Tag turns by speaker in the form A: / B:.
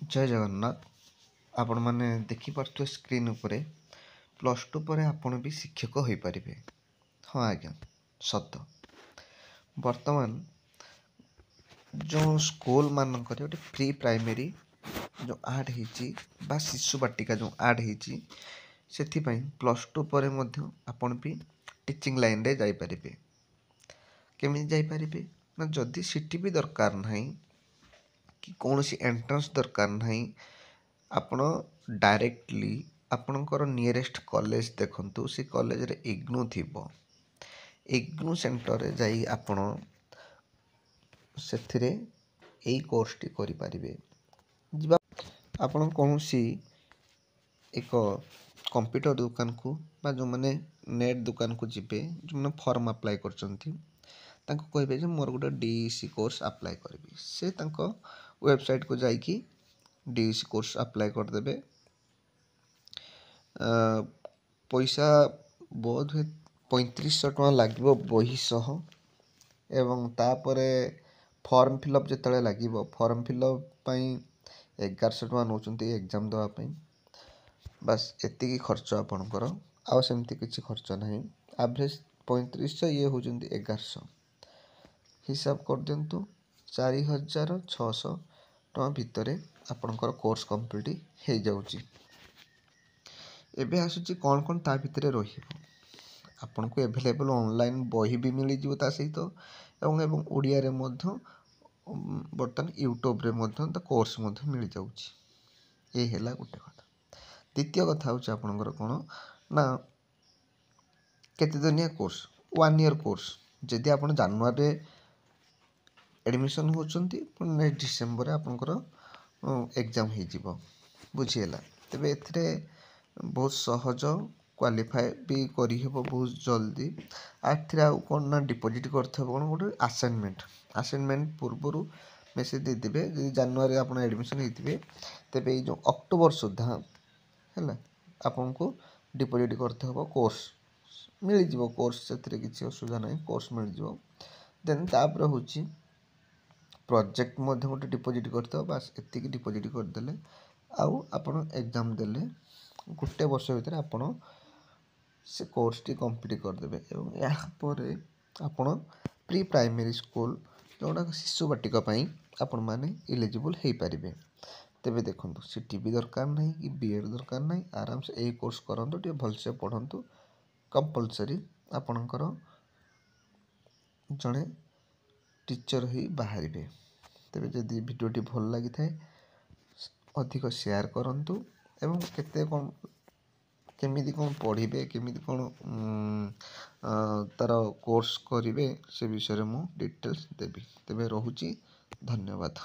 A: जय जगन्नाथ। आपण मैंने देखिपे स्क्रीन उपरे +2 पर आपण भी शिक्षक हो पारे। हाँ आज्ञा सत वर्तमान जो स्कूल मानक गोटे प्री प्राइमरी जो आड हो शिशु बाटिका जो आड हो +2 पर आपण भी टीचिंग लाइन रे जाई पारिबे। केमी जाई पारिबे ना जदि सीटी भी दरकार नहीं कि कौन सी एंट्रेंस दरकार नहीं आपण डायरेक्टली आपणकर नियरेस्ट कॉलेज देखंतु से कॉलेज रे इग्नू थिबो। इग्नू सेंटर रे जाई आपण सेथिरे एई कोर्स टी करि पारिबे। जिबा आपण कौन सी एक कंप्यूटर दुकान को बा जो माने नेट दुकान को जिबे जो माने फॉर्म अप्लाई करचंती तांको कहबे जे मोर गोटे डीईसी कोर्स अप्लाई करबी। से तांको वेबसाइट को जाइकी डीईसी कोर्स अप्लाई कर देबे। पैसा बहुत 3500 टका लागिबो बही सह एवं तापरे फॉर्म फिलअप जिते लगे फॉर्म फिलअप पई 1100 टका नौचंती एग्जाम दवा पई। बस एतिकी खर्च आपणकर आउ सेमती किछि खर्च नहीं। एवरेज 3500 ये होचंती 1100 हिसाब कर दियंतु 4600 टका भितर आपणकर कोर्स कंप्लीट हो जाउची। एबे आसुची कौन कौन ता भितर रहिबो आपन को अवेलेबल ऑनलाइन बही भी मिली जिवो ता सहित एवं ओडिया रे मध्य बर्तन यूट्यूब रे मध्य ता कोर्स मध्य मिल जाउची। ए हेला गुटे कथा। द्वितीय कथा होची आपनकर कोन ना केते दिनिया कोर्स 1 ईयर कोर्स जदि आपन जनवरी रे एडमिशन होचंती पुन नेक्स्ट डिसेंबर रे आपनकर एग्जाम हे जिवो बुझिएला। तबे एथिरे बहुत सहज क्वालिफाई भी करी हेबो बहुत जल्दी। आथिरा कोन ना डिपॉजिट करथे कोन गोटे असाइनमेंट पूर्वरु मेसेज दे दिबे जे जनवरी रे आपन एडमिशन हेतिबे तबे ए जो अक्टोबर सुधा हैला आपन को डिपॉजिट करथे हो कोर्स मिल जिवो। कोर्स सेथिरे किछि असुविधा नहीं कोर्स मिल जिवो। देन तापर होची प्रोजेक्ट मध्ये गोटे डिपॉजिट करथे बस एतिकी डिपॉजिट कर देले आउ आपन एग्जाम देले गुटे वर्ष भीतर आपन से कोर्स टी कंप्लीट कर देबे। एवं या परे आपन प्री प्राइमरी स्कूल जोडा शिशु बाटिका पई आपन माने एलिजिबल हे पारिबे। तेबे देखंतु सीटी भी दरकार नहीं कि बीएड दरकार नहीं आराम से ए कोर्स करंतु टे भल से पढंतु कंपलसरी आपनकर जणे टीचर ही बाहरिबे। तेबे जदि वीडियो टी भल लागि थाए अधिक शेयर करंतु एवं केते कोन केमिति कोन पढिबे केमिति कोन तार कोर्स करिवे से विषय रे मु डिटेल्स देबी। तेबे रहुची धन्यवाद।